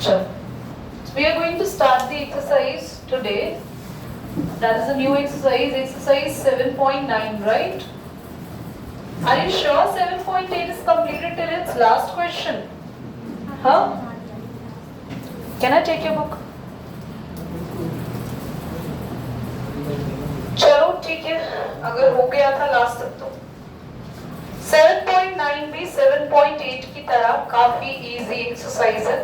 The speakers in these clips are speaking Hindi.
So we are going to start the exercise today. That is a new exercise, exercise 7.9, right? Are you sure 7.8 is completed till its last question? Huh? Can I take your book? चलो ठीक है, अगर हो गया था लास्ट तक तो 7.9 भी 7.8 की तरह काफी इजी एक्सरसाइज है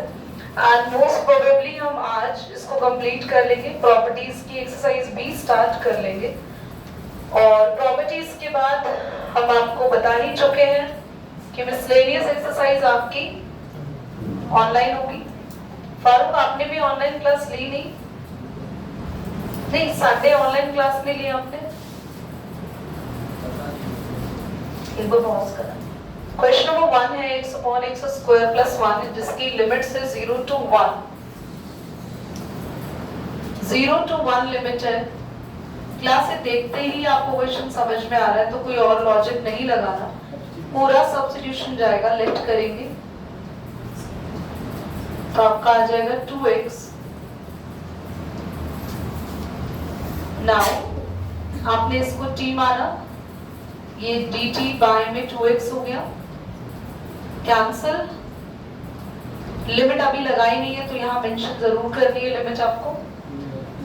एंड मोस्ट प्रोबेबली हम आज इसको कंप्लीट कर लेंगे. प्रॉपर्टीज की एक्सरसाइज भी स्टार्ट कर लेंगे और प्रॉपर्टीज के बाद हम आपको बता ही चुके हैं कि मिसलेनियस एक्सरसाइज आपकी ऑनलाइन होगी. फारूक आपने भी ऑनलाइन क्लास ली नहीं? नहीं, संडे ऑनलाइन क्लास नहीं ली आपने? इनको पॉज करना. क्वेश्चन नंबर 1 है x upon x square plus 1 जिसकी लिमिट्स है 0 to 1. 0 to 1 लिमिट है. क्लास से देखते ही आपको क्वेश्चन समझ में आ रहा है तो कोई और लॉजिक नहीं लगाना, पूरा सब्स्टिट्यूशन जाएगा. लेट करेंगे तो आपका आ जाएगा 2x. नाउ आपने इसको t माना, ये dt बाएं में 2x हो गया. कैंसल. लिमिट अभी लगाई नहीं है तो यहाँ मेंशन जरूर करनी है लिमिट आपको.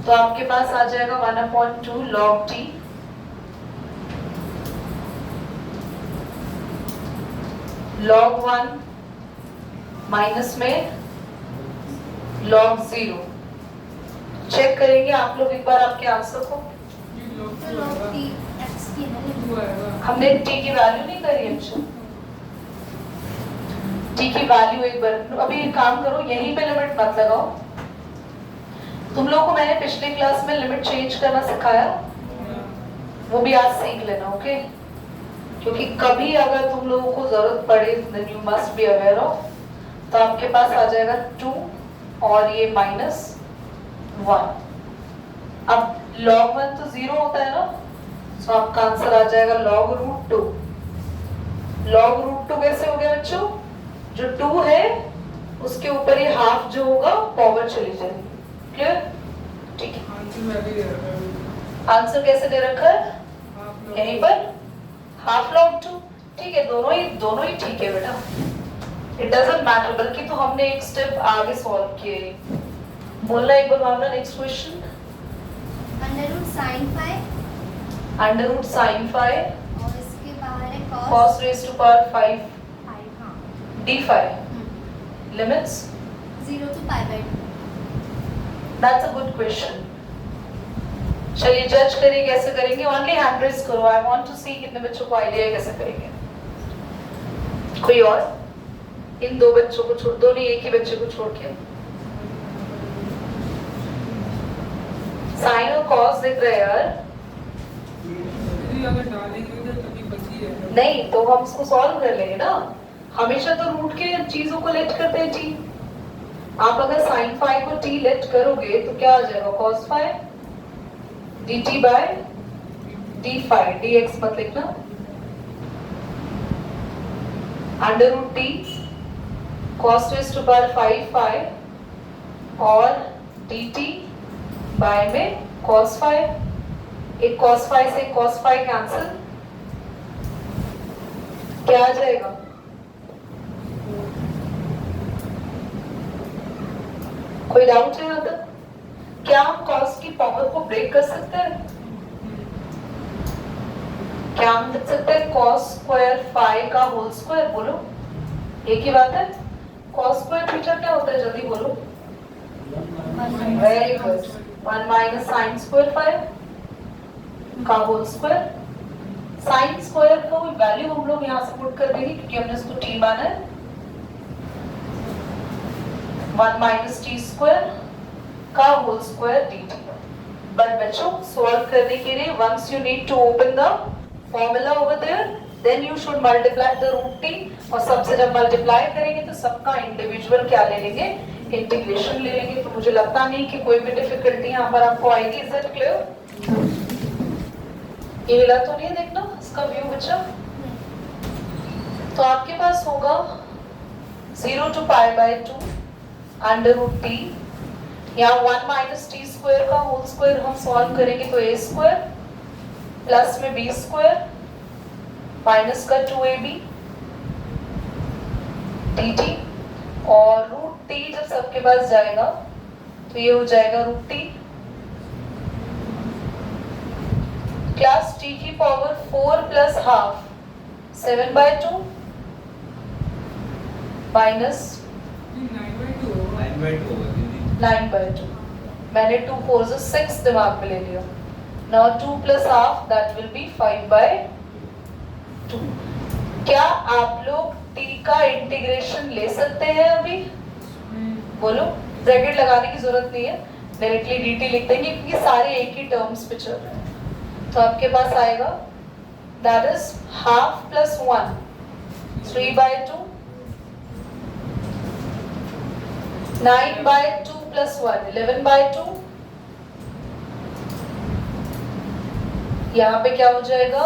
तो आपके पास आ जाएगा 1/2 log t log 1 माइनस में log 0. चेक करेंगे आप लोग एक बार आपके आंसर को. हमने t की वैल्यू नहीं करी. अच्छा, t की वैल्यू एक बार अभी एक काम करो, यहीं पे लिमिट मत लगाओ. तुम लोगों को मैंने पिछले क्लास में लिमिट चेंज करना सिखाया, वो भी आज सीख लेना. ओके, क्योंकि कभी अगर तुम लोगों को जरूरत पड़े then you must be aware of. तो आपके पास आ जाएगा 2 और ये -1. अब log 1 तो 0 होता है ना, तो आपका आंसर आ जाएगा log √2. log √2 कैसे हो गया बच्चों? जो 2 है उसके ऊपर ये हाफ जो होगा पावर चली जाएगी. क्लियर? ठीक है. आंसर कैसे दे रखा है? यहीं पर हाफ log 2. ठीक है, दोनों ही ठीक है बेटा. इट डजंट मैटर, बल्कि तो हमने एक स्टेप आगे सॉल्व किए. बोलना एक बार Bhavna. Next question. Under root sine 5 और इसके बाहर है cos raised to power 5 हाँ d5. Limits 0 to π/2. That's a good question. चलिए जज करिए कैसे करेंगे. ओनली हैंड रेज करो. आई वांट टू सी कितने बच्चों को आइडिया है कैसे करेंगे. कोई और? इन दो बच्चों को छोड़ दो, नहीं एक ही बच्चे को छोड़ के. साइन और कॉस दिख रहे हैं यार. नहीं तो हम इसको सॉल्व कर लेंगे ना. हमेशा तो रूट के चीजों को लेट करते हैं t. आप अगर sin 5 को t लेट करोगे तो क्या आ जाएगा? cos 5 dt by d5. dx मत लिखना. Under root t cos raised to power 5 और dt बाय में cos 5. एक cos 5 से cos 5 कैंसिल. क्या आ जाएगा? कोई डाउट है यहाँ तक? क्या हम cos की पावर को ब्रेक कर सकते हैं? क्या हम लिख सकते हैं cos स्क्वायर 5 का होल स्क्वायर? बोलो, एक ही बात है. cos स्क्वायर थीटा क्या होता है? जल्दी बोलो. Very good. 1 minus sine square 5 का होल स्क्वायर. साइन स्क्वायर का वैल्यू हम लोग यहाँ से पुट कर देंगे क्योंकि हमने इसको t माना है. 1 माइनस टी स्क्वायर का होल स्क्वायर dt. बट बच्चों सॉल्व करने के लिए once you need to open the formula over there then you should multiply the root t. और सबसे जब मल्टीप्लाई करेंगे तो सबका इंडिविजुअल क्या ले लेंगे? इंटीग्रेशन ले लेंगे. तो मुझे लगता नहीं कि कोई भी डिफिकल्टी यहाँ पर आपको आएगी. Is it clear? ये हिला तो नहीं देखना इसका व्यू बच्चा. तो आपके पास होगा 0 to π/2 अंडर रूट टी, यहाँ 1 माइनस टी स्क्वायर का होल स्क्वायर हम सॉल्व करेंगे तो ए स्क्वायर प्लस में बी स्क्वायर माइनस का 2ab dt, और रूट टी जब सबके पास जाएगा तो ये हो जाएगा रूट टी क्लास टी की पावर 4 प्लस हाफ 7/2 माइनस 9/2। मैंने 2 4 से 6 दिमाग में ले लिया। Now 2 plus half that will be 5/2। क्या आप लोग t का इंटीग्रेशन ले सकते हैं अभी? बोलो, ब्रैकेट लगाने की जरूरत नहीं है, डायरेक्टली dt लिख देंगे क्योंकि सारे एक ही टर्म्स पे चल रहे हैं। तो आपके पास आएगा that is half plus 1 3/2 9/2 plus 1 11/2। यहाँ पे क्या हो जाएगा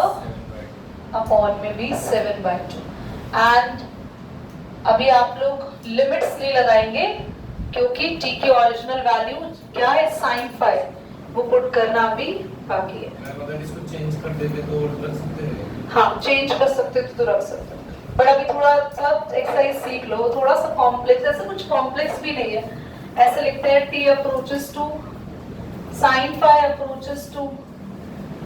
अपॉन में भी 7/2। एंड अभी आप लोग लिमिट्स नहीं लगाएंगे क्योंकि t की ओरिजिनल वैल्यू क्या है sin फाई, वो पुट करना अभी बाकी है। अगर इसको चेंज कर देते तो रख सकते हैं। हाँ, चेंज कर सकते तो रख सकते, बट अभी थोड़ा सा एक्सरसाइज सीख लो, थोड़ा सा कॉम्प्लेक्स, ऐसा कुछ कॉम्प्लेक्स भी नहीं है। ऐसे लिखते हैं t approaches to sin phi approaches to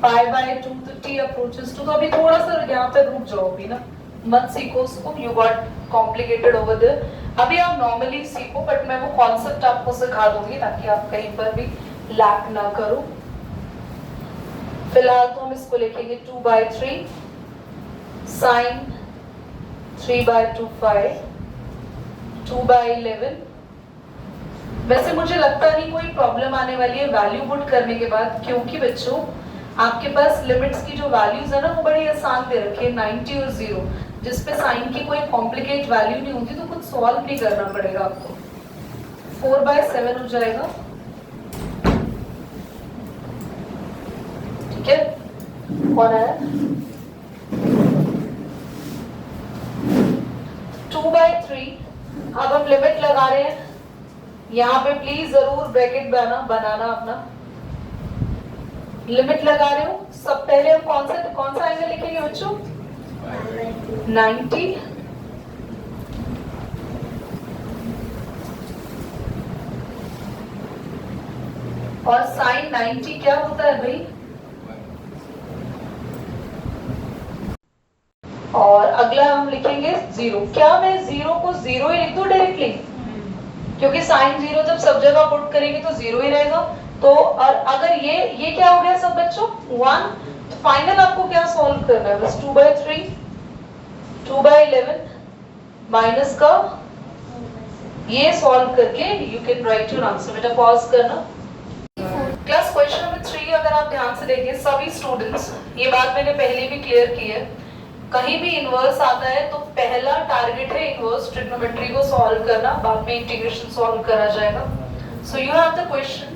π/2 तो t अप्रोचेस टू, तो अभी थोड़ा सा यहाँ पे रुक जाओ अभी ना, मत सीखो उसको, you got complicated over there. अभी आप नॉर्मली सीखो, बट मैं वो कॉन्सेप्ट आपको सिखा दूंगी ताकि आप कहीं पर भी लैक ना करो। फिलहाल तो हम इसको लिखेंगे 2/3 sin 3/2 फाई 2/11। वैसे मुझे लगता नहीं कोई प्रॉब्लम आने वाली है वैल्यू पुट करने के बाद, क्योंकि बच्चों आपके पास लिमिट्स की जो वैल्यूज है ना वो बड़ी आसान दे रखी है 90 और 0, जिसपे साइन की कोई कॉम्प्लिकेट वैल्यू नहीं होती, तो कुछ सॉल्व नहीं करना पड़ेगा आपको। 4/7 हो जाएगा, ठीक है। कौन है 2/3। अब हम लिमिट लगा रहे हैं, यहाँ पे प्लीज जरूर ब्रैकेट बनाना अपना। लिमिट लगा रहे हो, सब पहले हम कौन सा एंगल लिखेंगे बच्चों? 90 और साइन 90 क्या होता है भाई? और अगला हम लिखेंगे 0। क्या मैं 0 को 0 ही लिख दूं डायरेक्टली? क्योंकि साइन 0 जब सब जगह पुट करेंगे तो 0 ही रहेगा। तो और अगर ये क्या हो गया सब बच्चों 1, तो फाइनल आपको क्या सॉल्व करना है? बस 2/3 2/11 माइनस का ये सॉल्व करके you can write your answer. बेटा पॉज करना। क्लास क्वेश्चन नंबर 3 अगर आप ध्यान से देखें सभी स्टूडेंट्स, ये बात मैंने पहले भी क्लियर की है, कहीं भी इनवर्स आता है तो पहला टारगेट है इनवर्स ट्रिग्नोमेट्री को सॉल्व करना, बाद में इंटीग्रेशन सॉल्व करा जाएगा। So you have the question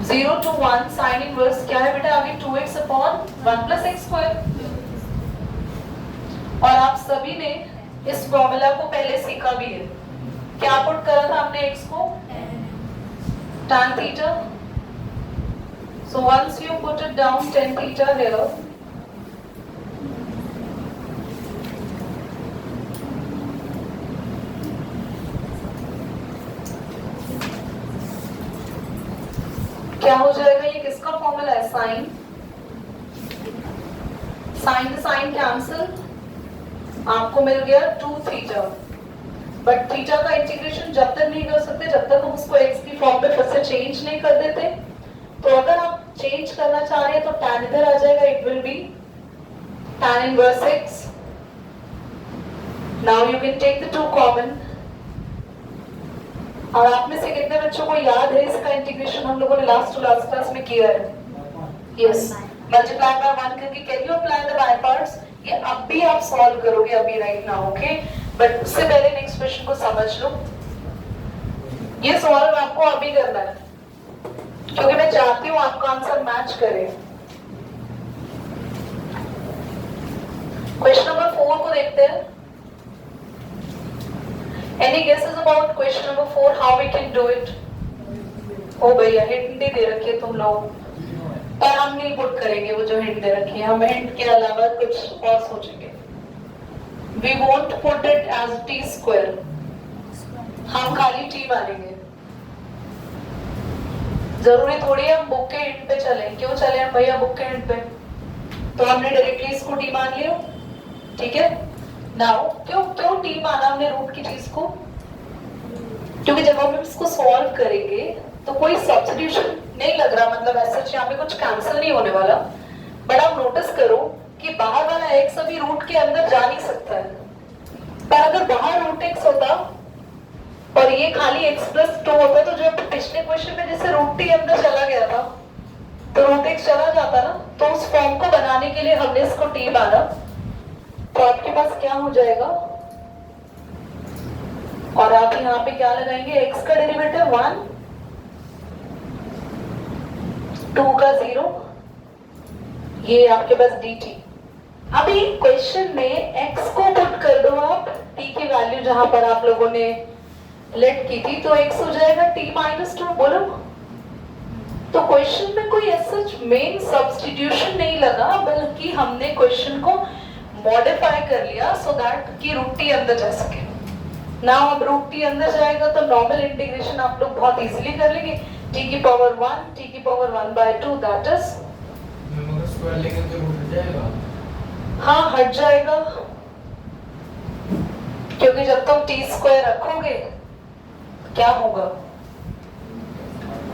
0 to 1 sine inverse क्या है बेटा? आगे 2x upon 1 plus x square. और आप सभी ने इस फॉर्मूला को पहले सीखा भी है। क्या पुट करा था आपने x को? tan theta. So once you put it down tan theta here, क्या हो जाएगा? ये किसका फॉर्मूला है? साइन साइन कैंसिल, आपको मिल गया 2 थीटा। बट थीटा का इंटीग्रेशन जब तक नहीं कर सकते जब तक हम उसको एक्स की फॉर्म पे फिर से चेंज नहीं कर देते। तो अगर आप चेंज करना चाह रहे हैं तो tan इधर आ जाएगा, it will be tan inverse x। Now you can take the 2 common. और आप में से कितने बच्चों को याद है इसका इंटीग्रेशन हम लोगों ने लास्ट क्लास में किया है? यस, मल्टीप्लाई बाय 1 करके can you apply the by parts? ये अब भी आप सॉल्व करोगे अभी राइट नाउ, ओके? बट उससे पहले नेक्स्ट क्वेश्चन को समझ लो। ये सॉल्व आपको अभी करना है क्योंकि मैं चाहती हूँ आपका आंसर मैच करे। क्वेश्चन नंबर 4 को देखते हैं। Any guesses about question number 4? How we can do it? ओ भैया हिंट दे रखी है तुम लोग, पर हम नहीं पुट करेंगे वो जो हिंट दे रखी है, हम हिंट के अलावा कुछ और सोचेंगे. We won't put it as t square. हम खाली t मानेंगे. जरूरी थोड़ी है हम बुक के हिंट पे चलें. क्यों चले हम भैया बुक के हिंट पे? तो हमने डायरेक्टली इसको t मान लिया, ठीक है. नाउ क्यों t माना हमने रूट की चीज को? क्योंकि जब हम इसको सॉल्व करेंगे तो कोई सब्स्टिट्यूशन नहीं लग रहा, मतलब ऐसा यहाँ पे कुछ कैंसिल नहीं होने वाला. बट आप नोटिस करो कि बाहर वाला x अभी रूट के अंदर जा नहीं सकता है, पर अगर बाहर रूट x होता और ये खाली x प्लस 2 होता, तो जो पिछले क्वेश्चन में जैसे रूट t अंदर चला गया था तो रूट x चला जाता ना. तो उस फॉर्म को बनाने के लिए हमने इसको t माना. तो आपके पास क्या हो जाएगा, और आप यहाँ पे क्या लगाएंगे, x का डेरिवेटिव 1, 2 का 0, ये आपके पास dt. अभी क्वेश्चन में x को पुट कर दो आप, t की वैल्यू जहां पर आप लोगों ने लेट की थी, तो x हो जाएगा t माइनस 2. बोलो. तो क्वेश्चन में कोई ऐसा मेन सब्स्टिट्यूशन नहीं लगा, बल्कि हमने क्वेश्चन को मॉडिफाई कर लिया सो दैट कि रूट t अंदर जा सके. नाउ अब रूट t अंदर जाएगा तो नॉर्मल इंटीग्रेशन आप लोग बहुत इजीली कर लेंगे. t की पावर 1, t की पावर 1/2, दैट इज, मगर स्क्वायर लेंगे तो रूट हट जाएगा. हाँ हट जाएगा, क्योंकि जब तुम t स्क्वायर रखोगे क्या होगा,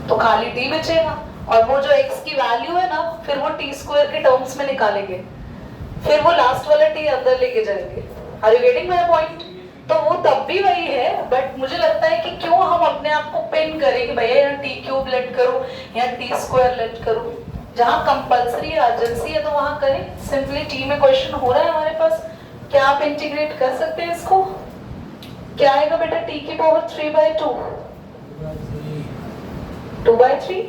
तो खाली t बचेगा, और वो जो x की वैल्यू है ना, फिर वो t स्क्वायर के टर्म्स में निकालेंगे, फिर वो लास्ट वाला t अंदर लेके जाएंगे. Are you getting my point? तो वो तब भी वही है, बट मुझे लगता है कि क्यों हम अपने आप को पिन करें कि भैया यहाँ टी क्यूब लेट करो या टी स्क्वायर लेट करो. जहाँ कंपलसरी अर्जेंसी है तो वहाँ करें. सिंपली टी में क्वेश्चन हो रहा है हमारे पास, क्या आप इंटीग्रेट कर सकते हैं इसको? क्या आएगा बेटा टी की पावर 3/2, 2/3.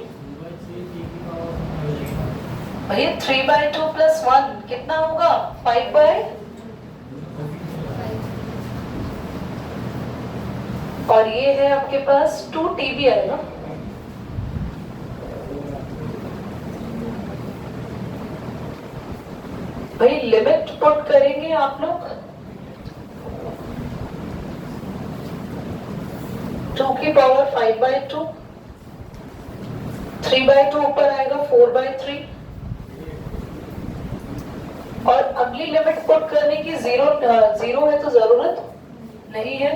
भैया 3/2 प्लस 1 कितना होगा, 5/, और ये है आपके पास 2t भी आएगा. भाई लिमिट पुट करेंगे आप लोग, 2 की पावर 5/2, 3/2 ऊपर आएगा 4/3, और अगली लिमिट पुट करने की 0 है तो जरूरत नहीं है.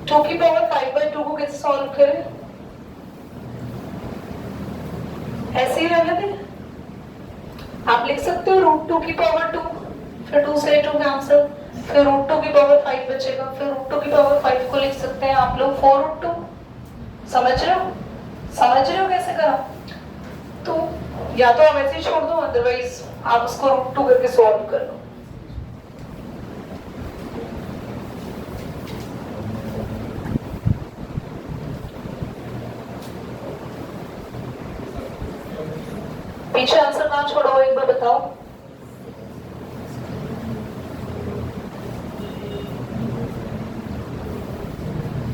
2 की पावर 5/2 को कैसे सॉल्व करें? ऐसे ही रहने दें. आप लिख सकते हो रूट 2 की पावर 2, फिर 2 से 2 कैंसिल, फिर रूट 2 की पावर 5 बचेगा, फिर रूट 2 की पावर 5 को लिख सकते हैं आप लोग 4 रूट 2. समझ रहे हो कैसे करा? तो या तो आप ऐसे ही छोड़ दो, अदरवाइज आप उसको रूट 2 करके सॉल्व कर लो. पीछे आंसर ना छोड़ो, एक बार बताओ.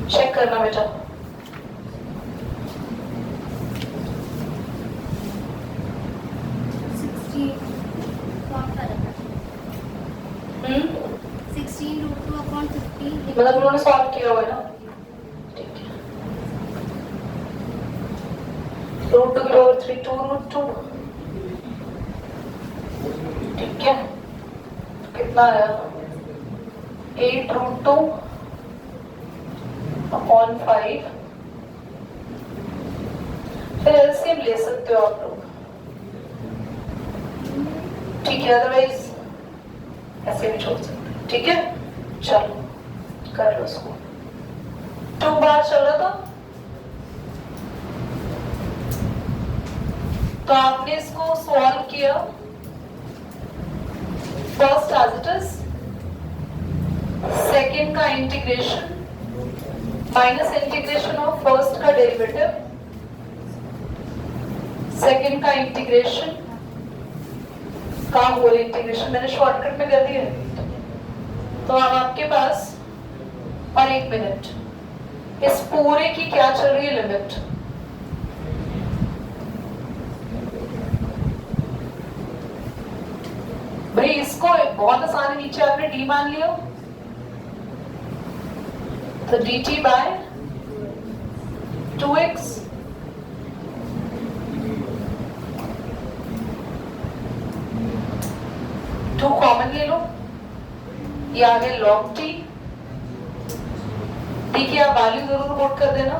चेक करना बेटा. मतलब उन्होंने सॉल्व किया हुआ है ना. ठीक है. रूट 2 की पावर 3, 2 रूट 2. ठीक है. कितना आया, 8 रूट 2 अपॉन 5. फिर एलसीएम ले सकते हो आप लोग, ठीक है, अदरवाइज ऐसे भी छोड़ सकते हैं. ठीक है, चलो कर लो इसको. 2 बार चल रहा था तो आपने इसको सॉल्व किया. First as it is, second का integration minus integration of first का डेरिवेटिव, सेकेंड का इंटीग्रेशन का होल इंटीग्रेशन. मैंने शॉर्टकट में कर दिया है. तो अब आपके पास, और 1 मिनट, इस पूरे की क्या चल रही है लिमिट? भाई इसको बहुत आसान है, नीचे आपने डी मान लिया तो dt bye 2x, two common ले लो, ये आ गया log t। t की आप वैल्यू जरूर नोट कर देना।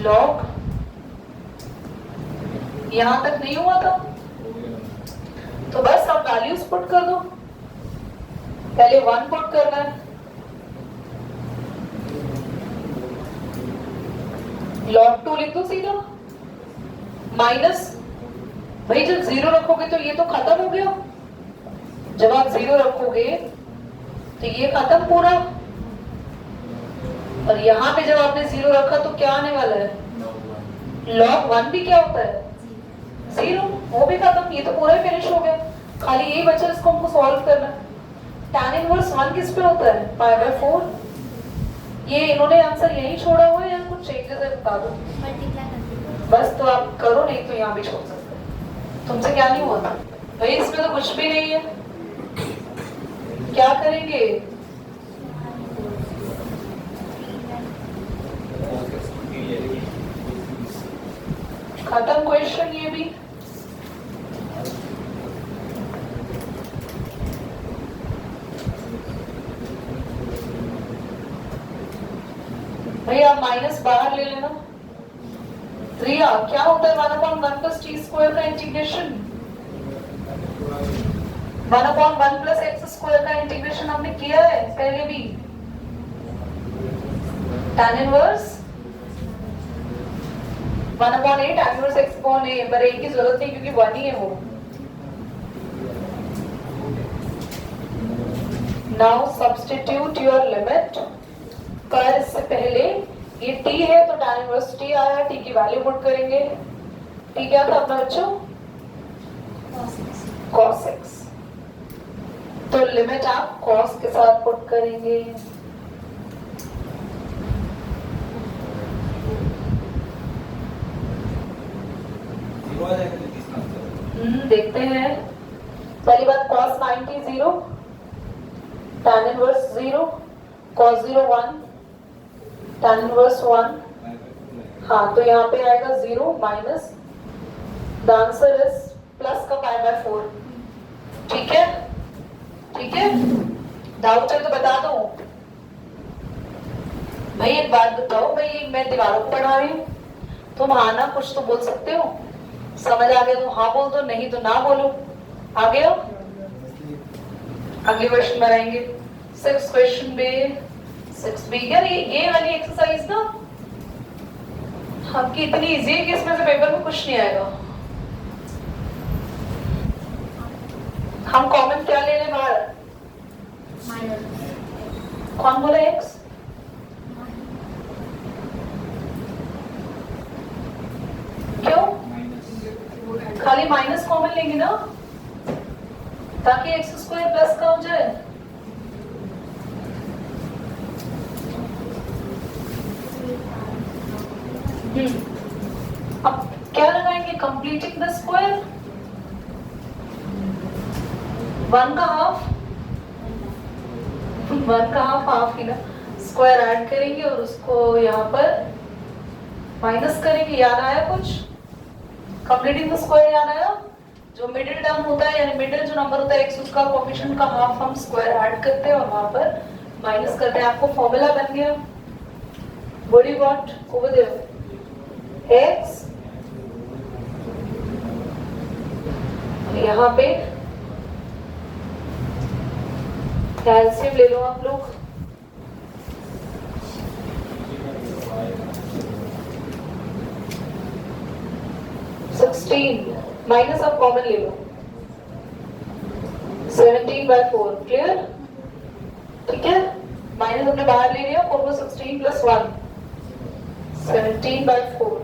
log यहां तक नहीं हुआ था तो बस अब वैल्यूज पुट कर दो। पहले 1 पुट करना है, log 2 लिख दो सीधा, माइनस, भाई जब 0 रखोगे तो ये तो खत्म हो गया, जब आप 0 रखोगे तो ये खत्म पूरा, और यहाँ पे जब आपने 0 रखा तो क्या आने वाला है? log 1 भी क्या होता है? 0, वो भी खत्म, ये तो पूरा ही फिनिश हो गया। खाली यही बचा, इसको हमको सॉल्व करना है। tan इनवर्स 1 किस पे होता है? Pi by 4। ये इन्होंने आंसर यही छोड़ा हुआ है या कुछ चेंजेस है बता दो। मल्टीप्लाई करके बस तो आप करो, नहीं तो यहाँ भी छोड़ सकते हो। तुमसे क्या नहीं हुआ था भाई, इसमें तो कुछ भी नहीं है। क्या करेंगे? खत्म क्वेश्चन ये भी। भैया माइनस बाहर ले लेना। रिया क्या होता है 1/1 प्लस टी स्क्वायर का इंटीग्रेशन? 1/1 प्लस एक्स स्क्वायर का इंटीग्रेशन हमने किया है पहले भी। tan inverse 1/8 tan inverse x upon a, पर a की जरूरत नहीं क्योंकि 1 ही है वो। Now substitute your limit. पर इससे पहले ये t है तो tan इनवर्स t आया, t की वैल्यू पुट करेंगे। t क्या था अपना बच्चों? cos x। तो लिमिट आप cos के साथ पुट करेंगे। देखते हैं। पहली बात cos 90 0, tan inverse 0, cos 0 1, tan inverse 1। हाँ तो यहाँ पे आएगा 0 minus, the answer is plus का पाई बाय 4। ठीक है, ठीक है, डाउट है तो बता दो भाई। एक बात बताओ भाई, मैं दीवारों को पढ़ा रही हूँ, तुम हाँ ना कुछ तो बोल सकते हो। समझ आ गया तो हाँ बोल दो, नहीं तो ना बोलो। आ गया? अगले क्वेश्चन बनाएंगे। 6 क्वेश्चन बे 6b। यार ये वाली एक्सरसाइज ना आपकी इतनी इजी है कि इसमें से पेपर में कुछ नहीं आएगा। हम कॉमन क्या ले लें बाहर? कौन बोला x? क्यों? खाली माइनस कॉमन लेंगे ना, ताकि एक्स स्क्वायर प्लस का हो जाए। अब क्या लगाएंगे? Completing the square. 1 का हाफ, 1 का हाफ हाफ ही ना, स्क्वायर ऐड करेंगे और उसको यहाँ पर माइनस करेंगे। याद आया कुछ? कंप्लीटिंग द स्क्वायर याद आया? जो मिडिल टर्म होता है यानी मिडिल जो नंबर होता है x, उसका कोएफिशिएंट का हाफ हम स्क्वायर ऐड करते हैं और वहां पर माइनस करते हैं। आपको फॉर्मूला बन गया। What you got over there? x यहाँ पे कैल्शियम ले लो आप लोग। माइनस आप कॉमन ले लो। 17/4 क्लियर? ठीक है, माइनस हमने बाहर ले लिया, 4/16 + 1 17/4।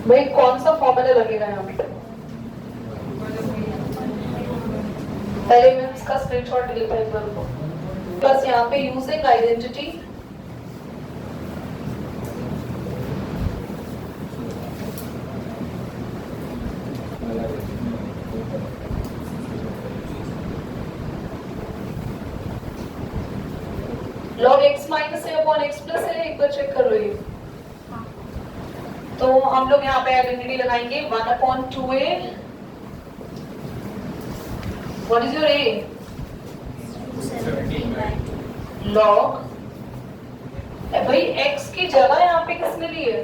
भाई कौन सा फॉर्मूला लगेगा यहाँ पे? पहले मैं इसका स्क्रीनशॉट डिलीट कर दूँ। बस यहाँ पे using identity log x minus a upon x plus a, एक बार चेक कर लो ये। तो हम लोग यहाँ पे आइडेंटिटी लगाएंगे 1/2a। What is your a? 17/2 log भाई x की जगह यहाँ पे किसने ली है?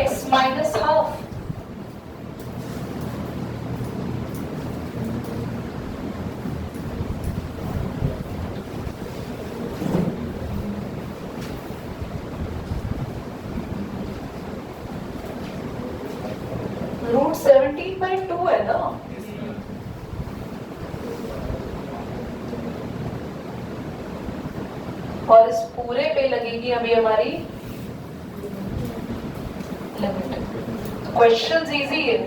x minus half. रूट 17/2 है ना? और इस पूरे पे लगेगी अभी हमारी लिमिट। क्वेश्चंस इजी है,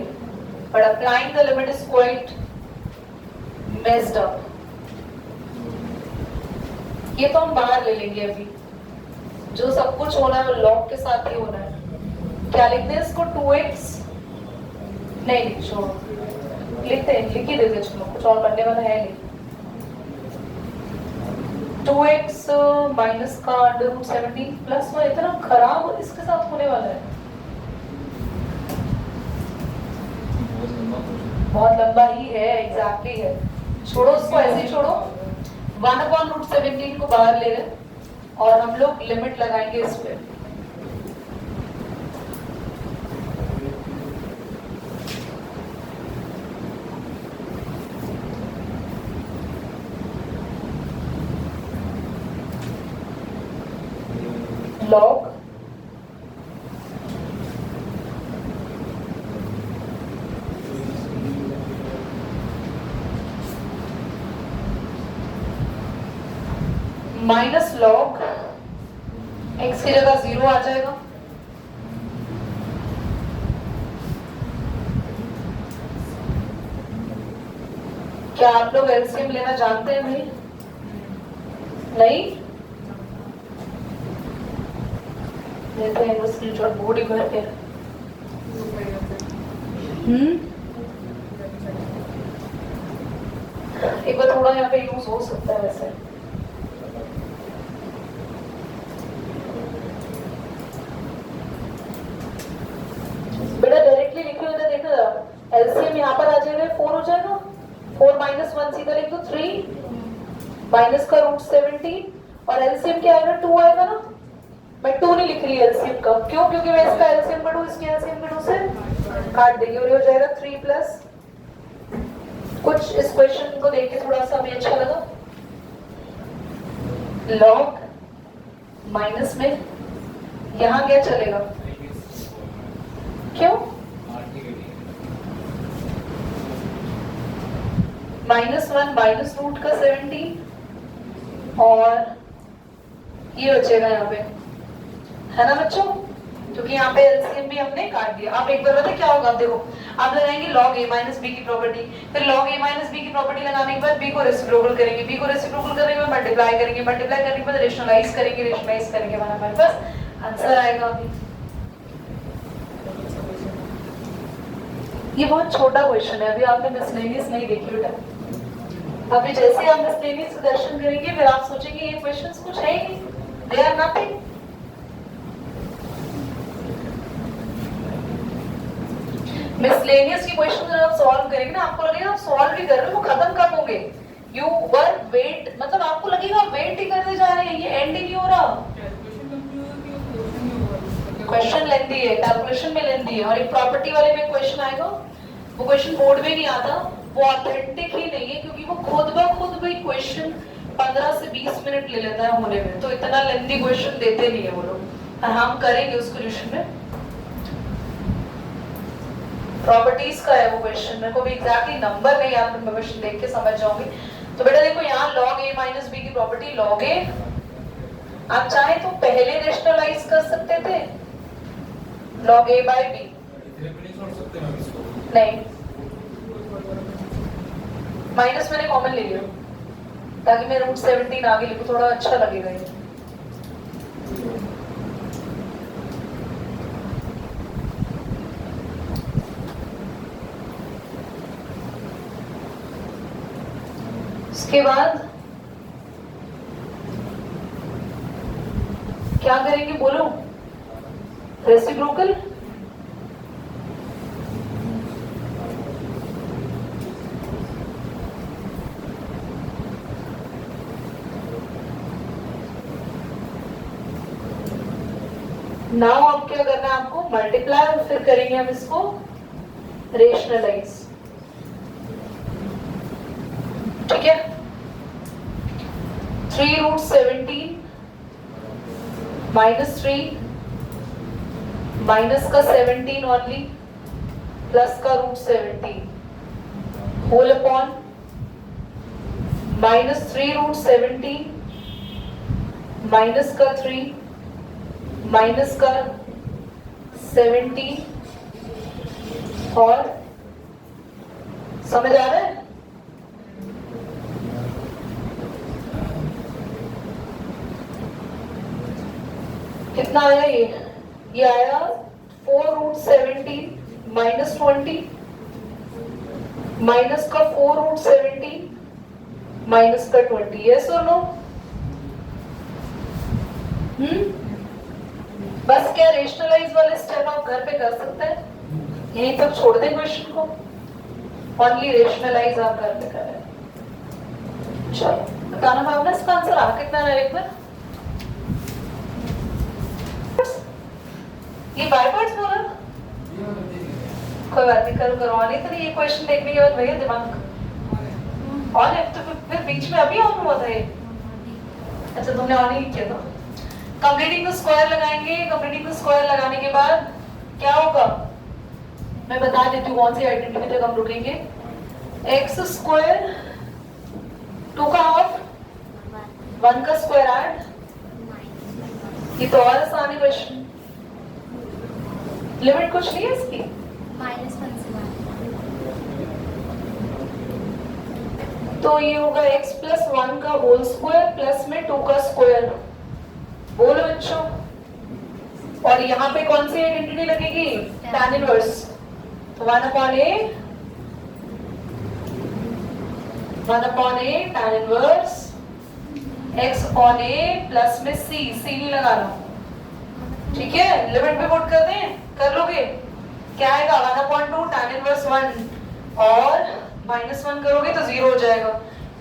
but applying the limit is quite messed up. ये तो हम बाहर ले लेंगे अभी। जो सब कुछ होना है वो लॉग के साथ ही होना है। क्या लिखते हैं इसको? 2x नहीं, छोड़ो, लिखते हैं, लिख ही देते, चलो कुछ और करने वाला है नहीं। 2x माइनस का √17 प्लस 1 इतना खराब इसके साथ होने वाला है। बहुत लंबा ही है, एग्जैक्टली है। छोड़ो उसको, ऐसे ही छोड़ो। 1/√17 को बाहर ले रहे और हम लोग लिमिट लगाएंगे इस पे। log माइनस log x की जगह 0 आ जाएगा। क्या आप लोग एलसीएम लेना जानते हैं भाई? नहीं लेते हैं, वो स्क्रीनशॉट बोर्ड ही भर के। एक बार थोड़ा यहाँ पे यूज हो सकता है वैसे। बेटा डायरेक्टली लिखे हुए देखो, एलसीएम यहाँ पर आ जाएगा, 4 हो जाएगा। 4 - 1 सीधा लिख दो 3 माइनस का √17 और एलसीएम क्या आएगा? 2 आएगा ना। मैं 2 नहीं लिख रही एलसीएम का, क्यों? क्योंकि मैं इसका एलसीएम का 2 इसके एलसीएम का 2 से काट देंगे और ये हो जाएगा 3 प्लस कुछ। इस क्वेश्चन को देख के थोड़ा सा हमें अच्छा लगा। लॉग माइनस में यहाँ क्या चलेगा? क्यों? -1 माइनस रूट का 17 और ये बचेगा यहाँ पे, है ना बच्चों? क्योंकि यहाँ पे एलसीएम भी हमने काट दिया। आप एक बार बताए क्या होगा? देखो, आप लगाएंगे log a माइनस बी की प्रॉपर्टी, फिर log a माइनस बी की प्रॉपर्टी लगाने के बाद b को रेसिप्रोकल करेंगे, b को रेसिप्रोकल करने के बाद मल्टीप्लाई करेंगे, मल्टीप्लाई करने के बाद रेशनलाइज करेंगे, हमारे पास आंसर आएगा। अभी ये बहुत छोटा क्वेश्चन है, अभी आपने मिसलेनियस नहीं देखी बेटा। अभी जैसे आप मिसलेनियस का दर्शन करेंगे फिर आप सोचेंगे ये क्वेश्चंस कुछ है ही नहीं, दे आर नथिंग। मिसलेनियस की क्वेश्चन जब आप सॉल्व करेंगे ना, आपको लगेगा आप सॉल्व भी कर रहे हो, वो खत्म कब होंगे? यू वर वेट, मतलब आपको लगेगा वेट ही करते जा रहे हैं, ये एंड ही नहीं हो रहा। क्वेश्चन लेंथी है, कैलकुलेशन में लेंथी है, और एक प्रॉपर्टी वाले में क्वेश्चन आएगा, वो क्वेश्चन बोर्ड में नहीं आता, वो ऑथेंटिक ही नहीं है, क्योंकि वो खुद ब खुद भी क्वेश्चन 15 से 20 मिनट ले लेता है होने में, तो इतना लेंथी क्वेश्चन देते नहीं है वो लोग। और हम करेंगे उस क्वेश्चन में, प्रॉपर्टीज का है वो क्वेश्चन, मेरे को भी एग्जैक्टली नंबर नहीं याद, मैं क्वेश्चन देख के समझ जाऊंगी। तो बेटा देखो यहाँ log a माइनस बी की प्रॉपर्टी log a, आप चाहे तो पहले रेशनलाइज कर सकते थे log a by b, तेरे पे नहीं छोड़ सकते मैम इसको। नहीं, माइनस मैंने कॉमन ले लिया ताकि मैं रूट 17 आगे लिखूं, थोड़ा अच्छा लगेगा ये। उसके बाद क्या करेंगे बोलो? रेसिप्रोकल। नाउ अब क्या करना है आपको? मल्टीप्लाई और फिर करेंगे हम इसको रेशनलाइज। ठीक है, 3 रूट 17 माइनस 3 माइनस का 17 ओनली प्लस का root 17 whole upon minus 3 root 17 minus का 3 माइनस का 17 और समझ आ रहा है? कितना आया ये आया 4 रूट 17 माइनस 20 माइनस का 4 रूट 17 माइनस का 20। यस और नो? बस क्या रेशनलाइज वाले स्टेप आप घर पे कर सकते हैं, यहीं तक छोड़ दें क्वेश्चन को, ओनली रेशनलाइज आप घर पे करें। चलो बताना भावना इसका आंसर आ कितना है एक बार? ये बाय पार्ट्स बोला, कोई बात नहीं, करो करो नहीं तो ये क्वेश्चन देखने के बाद भैया दिमाग ऑन है तो फिर बीच में अभी ऑन हुआ था ये। अच्छा तुमने ऑन ही किया था। कंप्लीटिंग द स्क्वायर लगाएंगे, कंप्लीटिंग द स्क्वायर लगाने के बाद क्या होगा मैं बता देती हूँ कौन सी आइडेंटिटी तक हम रुकेंगे। एक्स स्क्वायर 2 का हाफ 1 का स्क्वायर ऐड, ये तो और आसान है क्वेश्चन। लिमिट कुछ नहीं है इसकी, -1 से 1 तो ये होगा x प्लस 1 का होल स्क्वायर प्लस में 2 का स्क्वायर। बोलो बच्चों, और यहाँ पे कौन सी आइडेंटिटी लगेगी? tan inverse. तो 1 upon a tan inverse x upon a plus में c नहीं लगा रहा, ठीक है? लिमिट पे पुट कर दें, कर लोगे? क्या आएगा 1/2 tan इनवर्स 1 और -1 करोगे तो 0 हो जाएगा,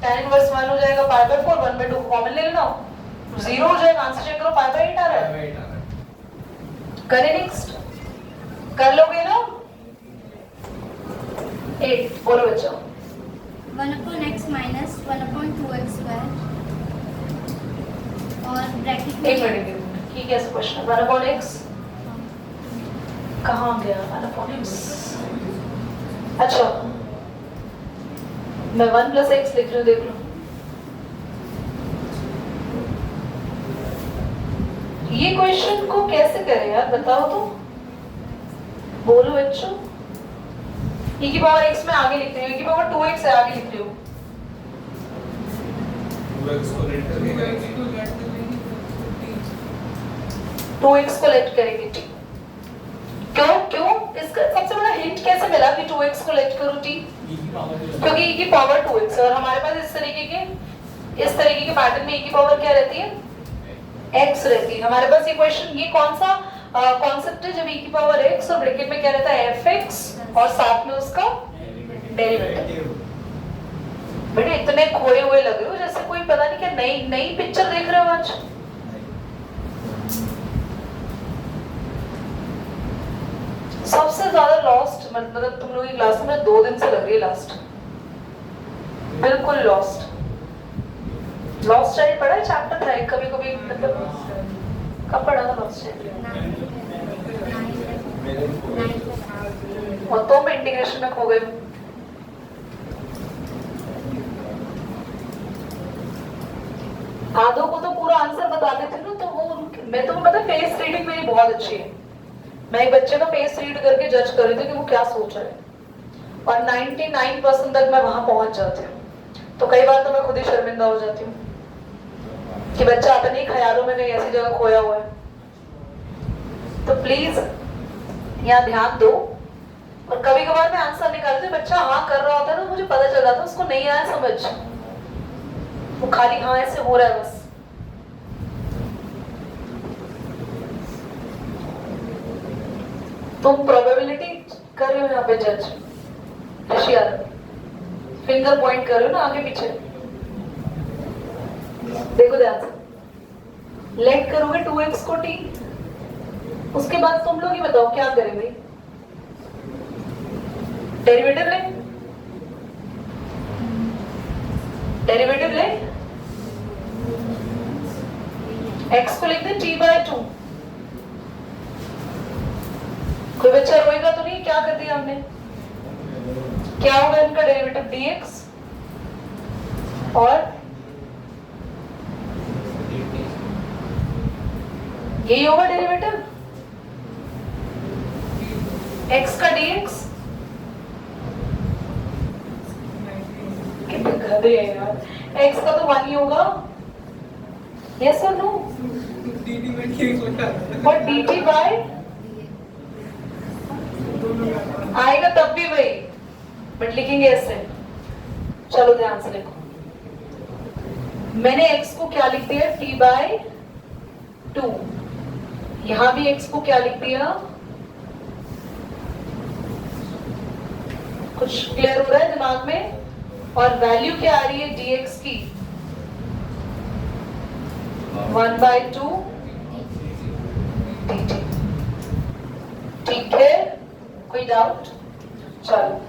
tan इनवर्स 1 हो जाएगा π/4, 1/2 कॉमन ले लेना 0 हो जाएगा। आंसर चेक करो, π/8 आ रहा है। करें नेक्स्ट, कर लोगे ना? 8 बोलो बच्चों। 1/x माइनस 1/2x स्क्वायर और ब्रैकेट एक मिनट की कैसे क्वेश्चन 1/x कहाँ गया 1/x? अच्छा मैं 1 + x लिख रही हूँ, देख लो। ये क्वेश्चन को कैसे करें यार, बताओ तो, बोलो बच्चों। e की पावर x में आगे लिख रही हूँ, e की पावर 2x है आगे लिख रही हूँ। 2x को लेट करके करेंगे, 2x को लेट करेंगे, ठीक। क्यों इसका सबसे बड़ा हिंट कैसे मिला कि 2x को लेट करूँ t? क्योंकि e की पावर 2x है और हमारे पास इस तरीके के पैटर्न में e की पावर क्या रहती है? x रहती है। हमारे पास ये क्वेश्चन, ये कौन सा कॉन्सेप्ट है जब e की पावर x और ब्रैकेट में क्या रहता है fx और साथ में उसका डेरिवेटिव। बेटे इतने खोए हुए लग रहे हो जैसे कोई पता नहीं क्या नई पिक्चर देख रहे हो आज। सबसे ज्यादा लॉस्ट मतलब तुम लोग की क्लास में 2 दिन से लग रही है लास्ट, बिल्कुल लॉस्ट चाइल्ड पढ़ा है? चैप्टर था एक कभी मतलब कब पढ़ा था लॉस्ट चाइल्ड? और तो मैं इंटीग्रेशन में खो गई। आधों को तो पूरा आंसर बता देती हूँ ना, तो वो मैं तुम्हें पता फेस रीडिंग मेरी बहुत अच्छी है, मैं एक बच्चे का फेस रीड करके जज कर रही थी कि वो क्या सोच रहे हैं और 99% तक मैं वहां पहुंच जाती हूँ। तो कई बार तो मैं खुद ही शर्मिंदा हो जाती हूँ कि बच्चा अपने ख्यालों में कहीं ऐसी जगह खोया हुआ है। तो प्लीज यहाँ ध्यान दो। और कभी कभार मैं आंसर निकालती हूँ, बच्चा हाँ कर रहा होता है ना, मुझे पता चल जाता है उसको नहीं आया समझ, वो खाली हाँ ऐसे हो रहा है बस। तुम प्रोबेबिलिटी कर रहे हो यहाँ पे जज ऋषि आदमी, फिंगर पॉइंट कर रहे हो ना आगे पीछे। देखो ध्यान से, लेट करोगे 2x को t, उसके बाद तुम लोग ही बताओ क्या करें भाई। डेरिवेटिव ले, डेरिवेटिव ले, x को लिख दे t/2। कोई बच्चा रोएगा तो नहीं? क्या कर दिया हमने? क्या होगा इनका डेरिवेटिव? dx और यही होगा डेरिवेटिव x का dx। कितने गधे हैं यार, x का तो 1 ही होगा। यस और नो? और dt बाय आएगा तब भी वही, बट लिखेंगे ऐसे। चलो ध्यान से लिखो, मैंने x को क्या लिख दिया? t/2। यहां भी x को क्या लिख दिया? कुछ क्लियर हो रहा है दिमाग में? और वैल्यू क्या आ रही है dx की? 1/2 dt। ठीक है, कोई डाउट? चलो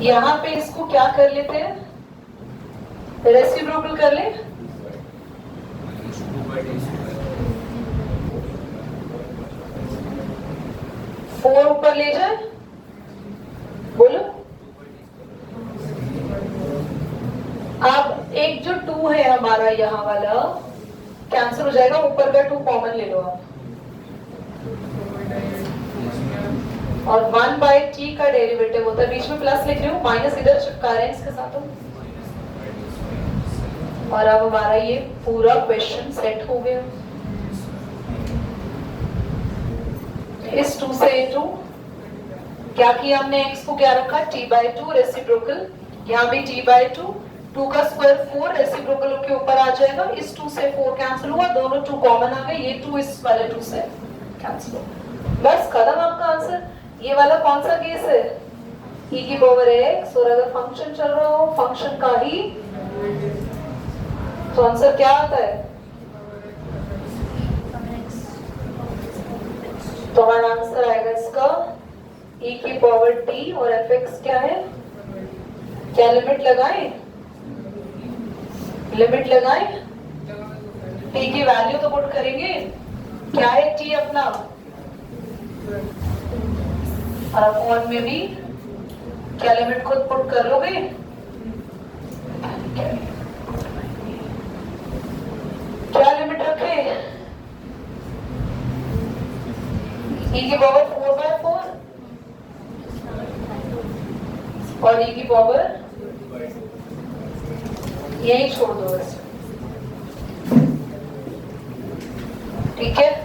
यहां पे इसको क्या कर लेते हैं? रेसिप्रोकल कर ले। फोर ऊपर ले जाए, बोलो। अब एक जो 2 है हमारा यहाँ वाला कैंसिल हो जाएगा, ऊपर का 2 कॉमन ले लो आप। और 1/t का डेरिवेटिव होता है, बीच में प्लस लिख रही हूँ, माइनस इधर चिपका रहे हैं इसके साथ। और अब हमारा ये पूरा क्वेश्चन सेट हो गया। इस 2 से 2 क्या किया हमने? x को क्या रखा? t/2 रेसिप्रोकल, यहाँ भी t/2, 2 का स्क्वायर 4 रेसिप्रोकल के ऊपर आ जाएगा। इस 2 से 4 कैंसिल हुआ, दोनों 2 कॉमन आ गए, ये 2 इस वाले 2 से कैंसिल हुआ। बस खत्म आपका आंसर। ये वाला कौन सा केस है? e की पावर x, और अगर फंक्शन चल रहा हो फंक्शन का ही, तो आंसर क्या आता है? तो हमारा आंसर आएगा इसका e की पावर t, और fx क्या है? क्या लिमिट लगाएं? लिमिट लगाएं, t की वैल्यू तो पुट करेंगे। क्या है t अपना? और अपॉन में भी क्या लिमिट खुद पुट कर लोगे? क्या लिमिट रखे? e की पावर 4/4 और e की पावर यही छोड़ दो बस। ठीक है।